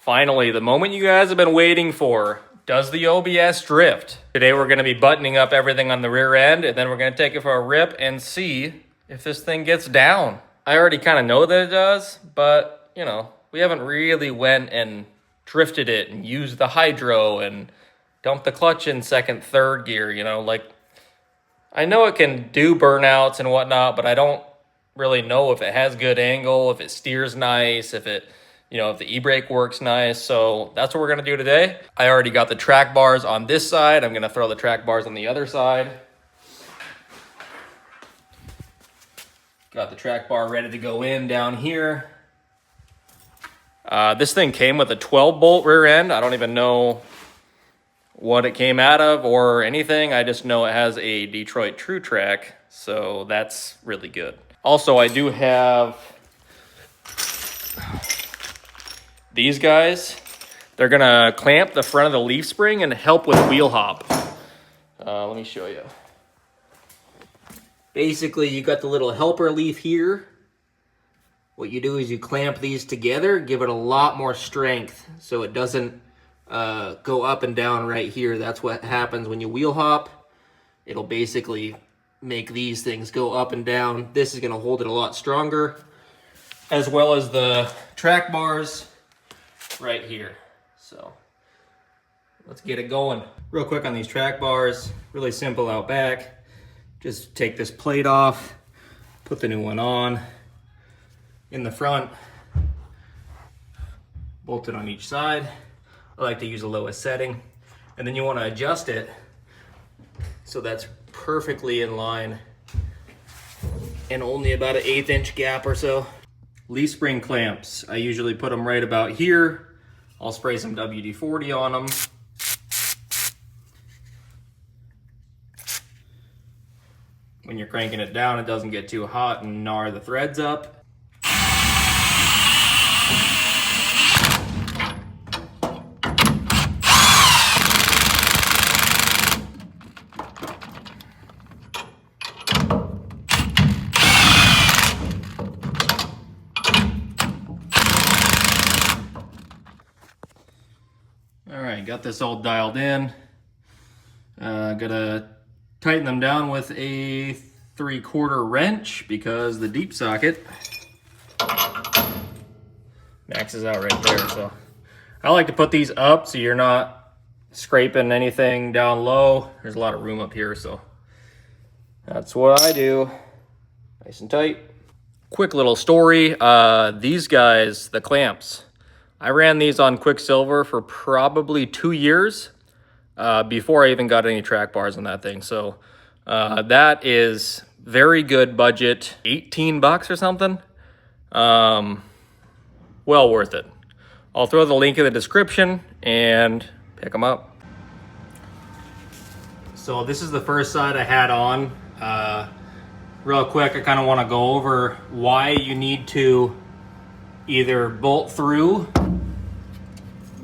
Finally, the moment you guys have been waiting for. Does the OBS drift? Today we're going to be buttoning up everything on the rear end, and then we're going to take it for a rip and see if this thing gets down. I already kind of know that it does, but, you know, we haven't really went and drifted it and used the hydro and dumped the clutch in second, third gear, you know, like, I know it can do burnouts and whatnot, but I don't really know if it has good angle, if it steers nice, if it, you know, if the e-brake works nice. So that's what we're going to do today. I already got the track bars on this side. I'm going to throw the track bars on the other side. Got the track bar ready to go in down here. This thing came with a 12-bolt rear end. I don't even know what it came out of or anything. I just know it has a Detroit True Track, so that's really good. Also, I do have these guys. They're gonna clamp the front of the leaf spring and help with wheel hop. Let me show you. Basically, you got the little helper leaf here. What you do is you clamp these together, give it a lot more strength so it doesn't go up and down right here. That's what happens when you wheel hop. It'll basically make these things go up and down. This is gonna hold it a lot stronger, as well as the track bars right here. So let's get it going. Real quick on these track bars, really simple out back. Just take this plate off, put the new one on. In the front, bolt it on each side. I like to use the lowest setting. And then you want to adjust it so that's perfectly in line and only about an 1/8 inch gap or so. Leaf spring clamps, I usually put them right about here. I'll spray some WD-40 on them. When you're cranking it down, it doesn't get too hot and gnar the threads up. All right, got this all dialed in. Gotta tighten them down with a 3/4 wrench because the deep socket maxes out right there. So I like to put these up so you're not scraping anything down low. There's a lot of room up here, so that's what I do. Nice and tight. Quick little story. These guys, the clamps, I ran these on Quicksilver for probably 2 years before I even got any track bars on that thing. So that is very good budget, 18 bucks or something. Well worth it. I'll throw the link in the description and pick them up. So this is the first side I had on. Real quick, I kind of want to go over why you need to either bolt through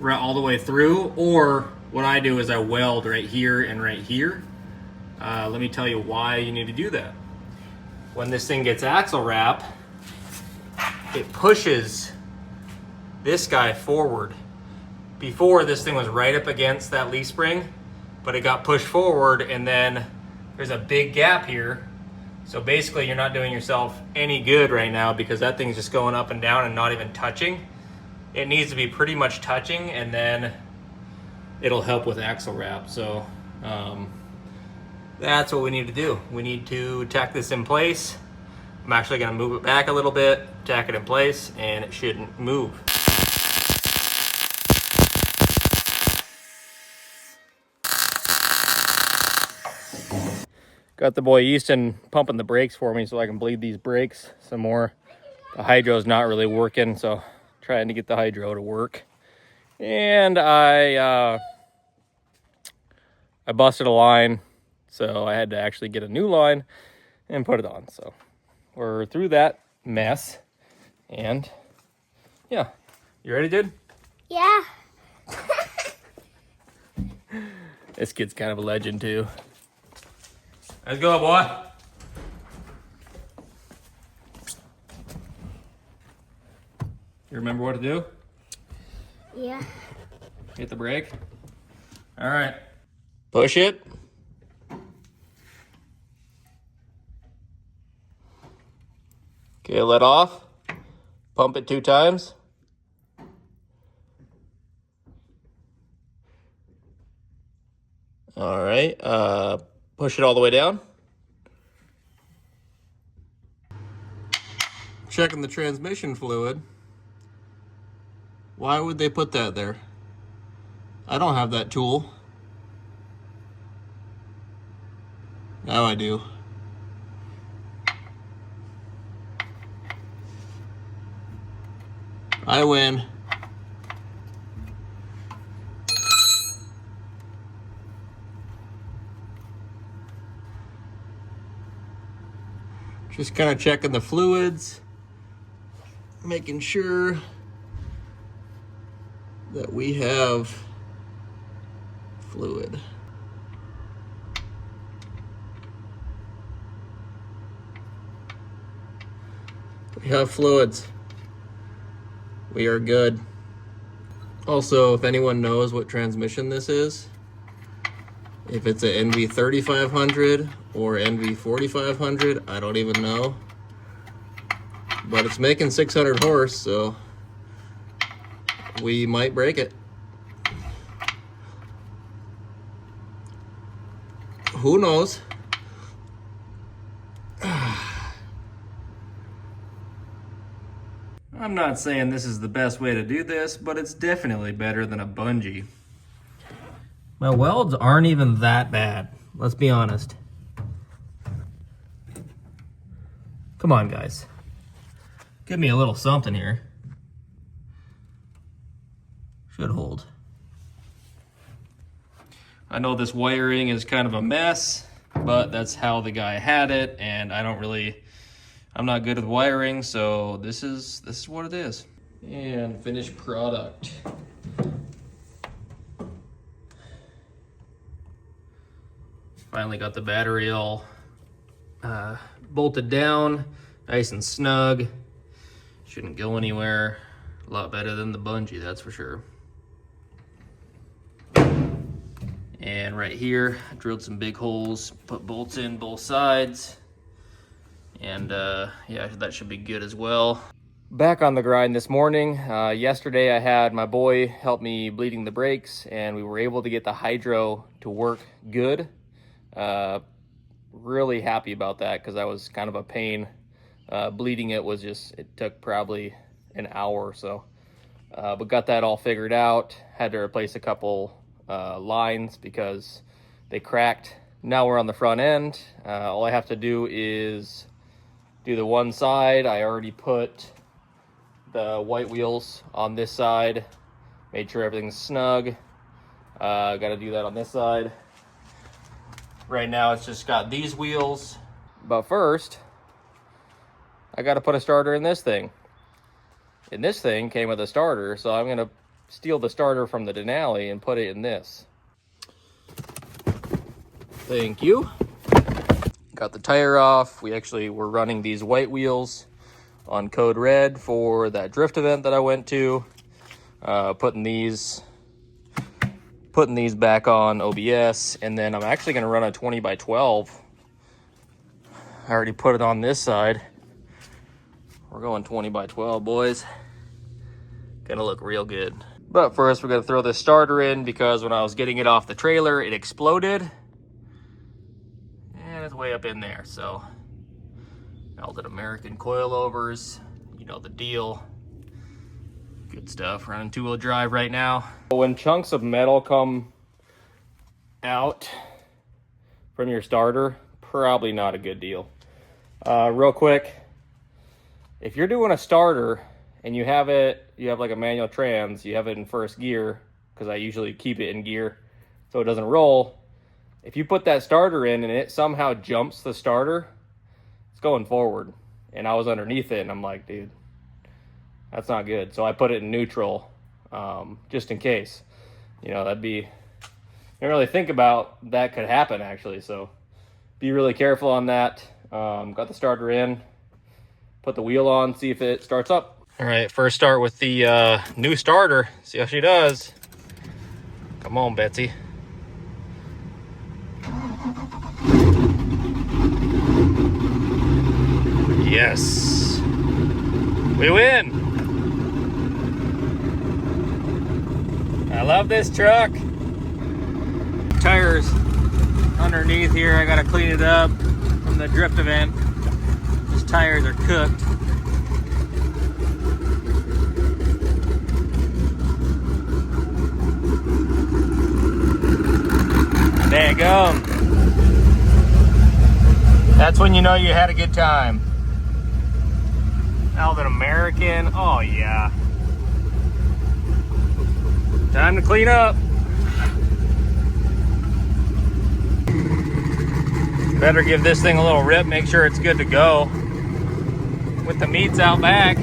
all the way through, or what I do is I weld right here and right here. Let me tell you why you need to do that. When this thing gets axle wrap, it pushes this guy forward. Before, this thing was right up against that leaf spring, but it got pushed forward, and then there's a big gap here. So basically, you're not doing yourself any good right now because that thing's just going up and down and not even touching. It needs to be pretty much touching, and then it'll help with axle wrap. So that's what we need to do. We need to tack this in place. I'm actually gonna move it back a little bit, tack it in place, and it shouldn't move. Got the boy Easton pumping the brakes for me so I can bleed these brakes some more. The hydro's not really working, so trying to get the hydro to work. And I busted a line, so I had to actually get a new line and put it on. So we're through that mess, and yeah. You ready, dude? Yeah. This kid's kind of a legend too. Let's go, boy. You remember what to do? Yeah. Hit the brake. All right. Push it. Okay, let off. Pump it 2 times. All right. Push it all the way down. Checking the transmission fluid. Why would they put that there? I don't have that tool. Now I do. I win. Just kind of checking the fluids, making sure that we have fluid. We have fluids. We are good. Also, if anyone knows what transmission this is, if it's an NV3500 or NV4500, I don't even know. But it's making 600 horse, so we might break it. Who knows? I'm not saying this is the best way to do this, but it's definitely better than a bungee. My welds aren't even that bad, let's be honest. Come on, guys. Give me a little something here. Should hold. I know this wiring is kind of a mess, but that's how the guy had it, and I'm not good with wiring, so this is what it is. And finished product. Finally got the battery all bolted down, nice and snug. Shouldn't go anywhere. A lot better than the bungee, that's for sure. And right here, I drilled some big holes, put bolts in both sides. And yeah, that should be good as well. Back on the grind this morning. Yesterday I had my boy help me bleeding the brakes, and we were able to get the hydro to work good. Really happy about that because that was kind of a pain. Bleeding it took probably an hour or so. But got that all figured out. Had to replace a couple lines because they cracked. Now we're on the front end. All I have to do is do the one side. I already put the white wheels on this side. Made sure everything's snug. Got to do that on this side. Right now it's just got these wheels. But first, I got to put a starter in this thing. And this thing came with a starter, so I'm going to steal the starter from the Denali and put it in this. Thank you. Got the tire off. We actually were running these white wheels on code red for that drift event that I went to. Putting these back on OBS, and then I'm actually going to run a 20x12. I already put it on this side. We're going 20x12, boys. Gonna look real good. But first, we're gonna throw this starter in because when I was getting it off the trailer, it exploded. And it's way up in there, so. Melted American coilovers, you know the deal. Good stuff, running 2-wheel drive right now. When chunks of metal come out from your starter, probably not a good deal. Real quick, if you're doing a starter and you have like a manual trans, you have it in first gear, because I usually keep it in gear so it doesn't roll. If you put that starter in and it somehow jumps the starter, it's going forward. And I was underneath it and I'm like, dude, that's not good. So I put it in neutral, just in case. You know, I didn't really think about that could happen actually. So be really careful on that. Got the starter in, put the wheel on, see if it starts up. All right, first start with the new starter. See how she does. Come on, Betsy. Yes. We win. I love this truck. Tires underneath here, I gotta clean it up from the drift event. These tires are cooked. There you go. That's when you know you had a good time. Alvin American, oh yeah. Time to clean up. Better give this thing a little rip, make sure it's good to go. With the meats out back.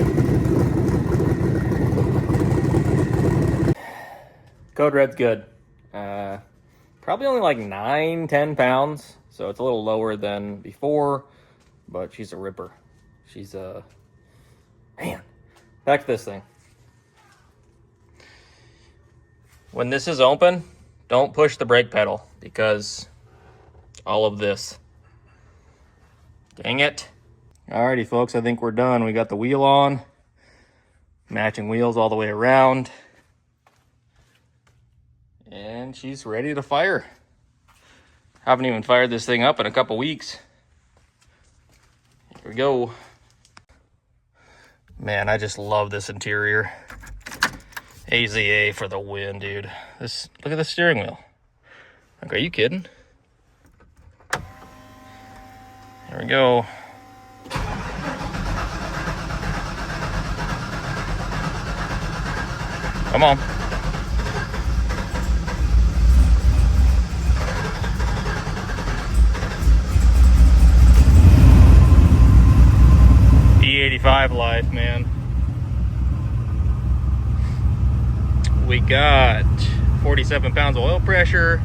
Code Red's good. Probably only like 9-10 pounds, so it's a little lower than before, but she's a ripper. She's a man. Back to this thing. When this is open, don't push the brake pedal because all of this. Dang it. Alrighty folks, I think we're done. We got the wheel on, matching wheels all the way around, and she's ready to fire. Haven't even fired this thing up in a couple weeks. Here we go. Man, I just love this interior. AZA for the win, dude. Look at the steering wheel. Like, are you kidding? There we go. Come on. E85 life, man. We got 47 pounds of oil pressure.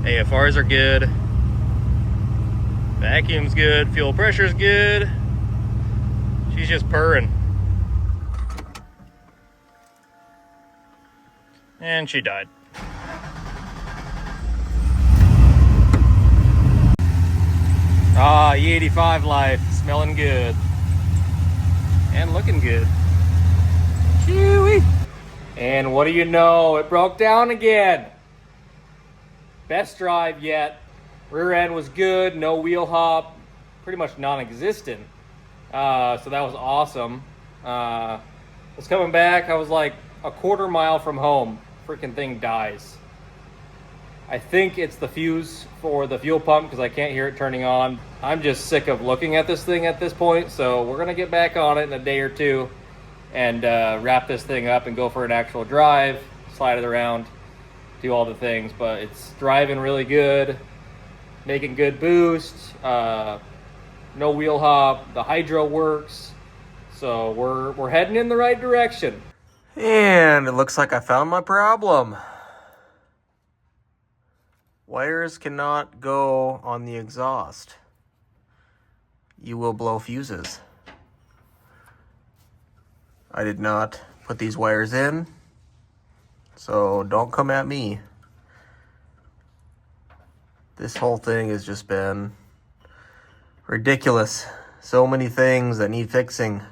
AFRs are good. Vacuum's good. Fuel pressure's good. She's just purring. And she died. Ah, E85 life. Smelling good. And looking good. Chewy. And what do you know? It broke down again. Best drive yet. Rear end was good. No wheel hop. Pretty much non-existent. So that was awesome. Was coming back. I was like a quarter mile from home. Freaking thing dies. I think it's the fuse for the fuel pump because I can't hear it turning on. I'm just sick of looking at this thing at this point, so we're gonna get back on it in a day or two and wrap this thing up and go for an actual drive, slide it around, do all the things. But it's driving really good, making good boost, no wheel hop, the hydro works, so we're heading in the right direction. And it looks like I found my problem. Wires cannot go on the exhaust. You will blow fuses. I did not put these wires in, so don't come at me. This whole thing has just been ridiculous. So many things that need fixing.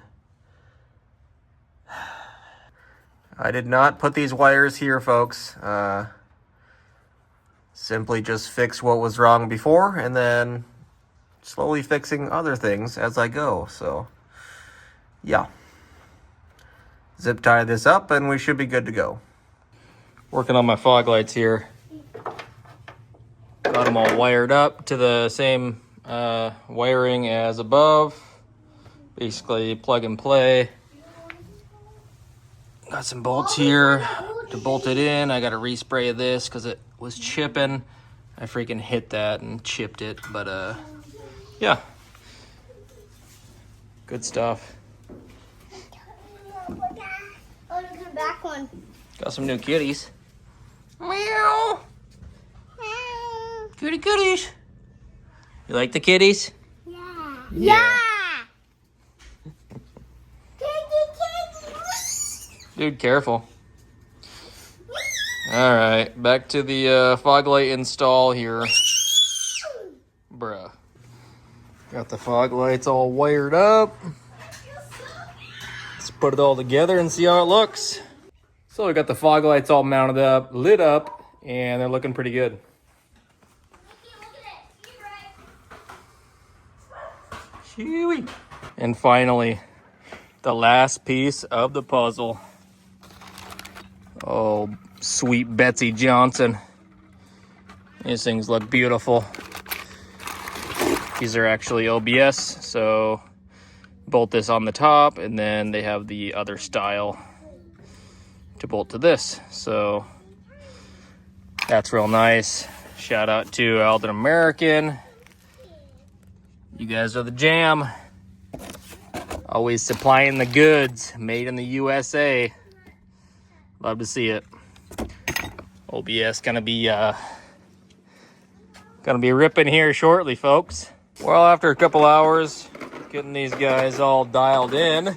I did not put these wires here, folks. Simply just fix what was wrong before and then slowly fixing other things as I go. So, yeah. Zip tie this up and we should be good to go. Working on my fog lights here. Got them all wired up to the same wiring as above. Basically plug and play. Got some bolts here to bolt it in. I got to respray this because it was chipping. I freaking hit that and chipped it, but yeah, good stuff. Oh, look at the back one. Got some new kitties. Meow. Kitty kitties. You like the kitties? Yeah. Yeah. Dude, careful. All right, back to the fog light install here. Bruh. Got the fog lights all wired up. Let's put it all together and see how it looks. So we got the fog lights all mounted up, lit up, and they're looking pretty good. Chewy. And finally, the last piece of the puzzle. Oh, sweet Betsy Johnson. These things look beautiful. These are actually OBS, so bolt this on the top, and then they have the other style to bolt to this. So that's real nice. Shout out to Alden American. You guys are the jam. Always supplying the goods, made in the USA. Love to see it. OBS gonna be ripping here shortly, folks. Well, after a couple hours getting these guys all dialed in,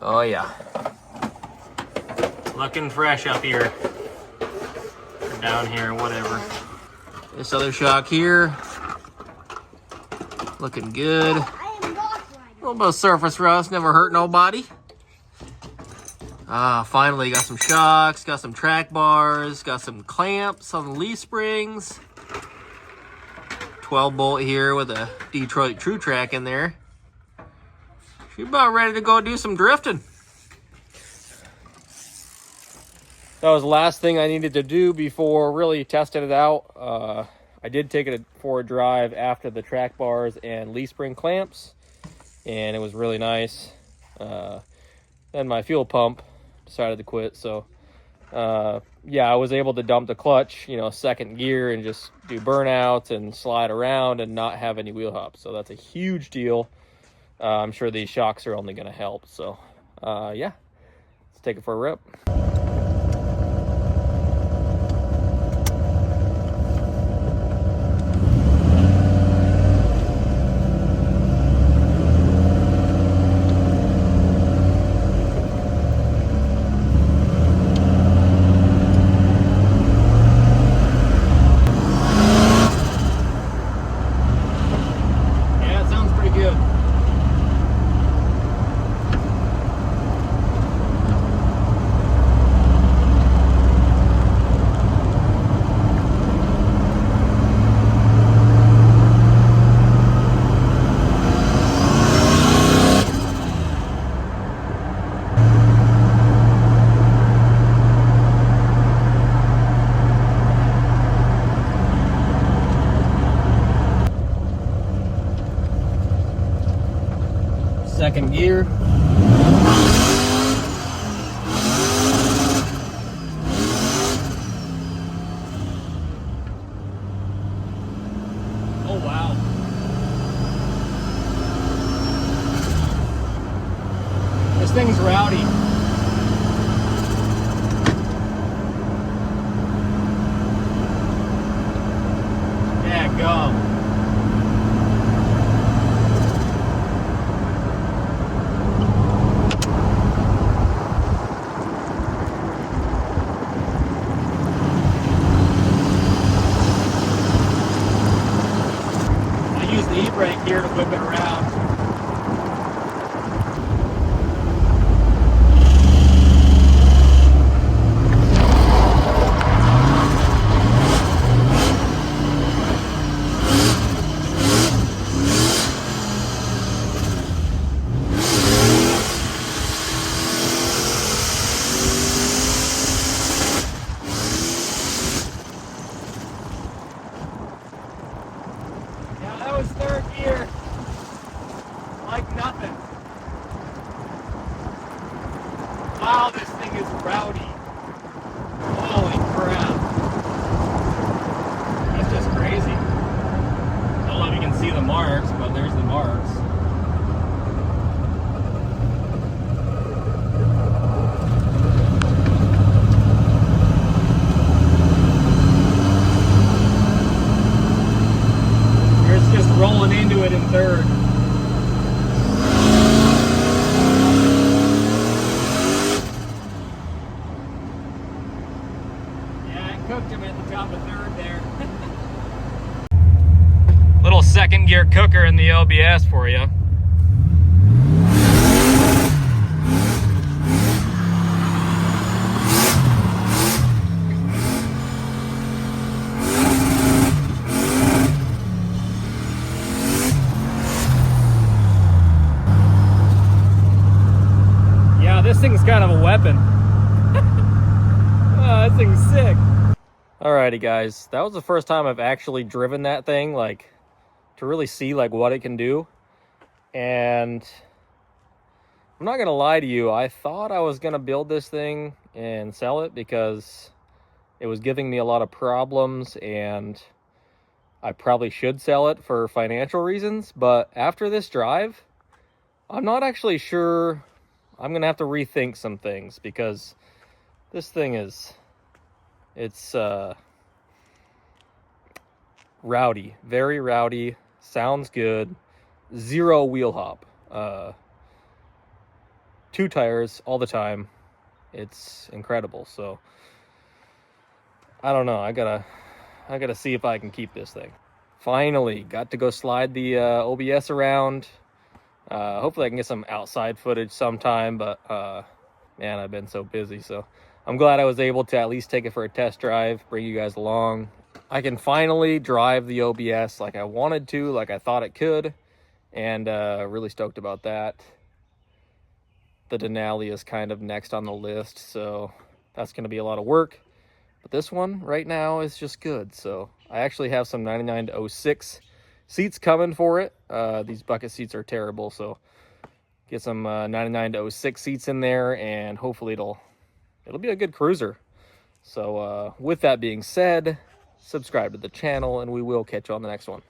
oh yeah, looking fresh up here, or down here, whatever. This other shock here, looking good. A little bit of surface rust, never hurt nobody. Finally got some shocks, got some track bars, got some clamps on the leaf springs. 12 bolt here with a Detroit True Track in there. She's about ready to go do some drifting. That was the last thing I needed to do before really testing it out. I did take it for a drive after the track bars and leaf spring clamps, and it was really nice. Then my fuel pump decided to quit, so yeah, I was able to dump the clutch, second gear, and just do burnouts and slide around and not have any wheel hops. So that's a huge deal. I'm sure these shocks are only going to help. So yeah, let's take it for a rip. Second gear. Oh wow. This thing's rowdy. Yeah, go. E-brake here to whip it around. That was third gear, like nothing. Wow, this thing is rowdy. Holy crap. That's just crazy. I don't know if you can see the marks, but there's the marks. Rolling into it in third. cooked him at the top of third there. Little second gear cooker in the OBS for you. Yeah, this thing's kind of a weapon. Oh, that thing's sick. Alrighty guys, that was the first time I've actually driven that thing, like, to really see like what it can do. And I'm not gonna lie to you, I thought I was gonna build this thing and sell it because it was giving me a lot of problems and I probably should sell it for financial reasons. But after this drive, I'm not actually sure. I'm gonna have to rethink some things because this thing is, it's rowdy, very rowdy, sounds good, zero wheel hop, 2 tires all the time. It's incredible. So I don't know, I gotta see if I can keep this thing. Finally got to go slide the OBS around. Hopefully I can get some outside footage sometime, but man, I've been so busy. So I'm glad I was able to at least take it for a test drive, bring you guys along. I can finally drive the OBS like I wanted to, like I thought it could, and really stoked about that. The Denali is kind of next on the list, so that's going to be a lot of work. But this one right now is just good. So I actually have some 99 to 06 seats coming for it. These bucket seats are terrible, so get some 99 to 06 seats in there, and hopefully it'll be a good cruiser. So with that being said, subscribe to the channel, and we will catch you on the next one.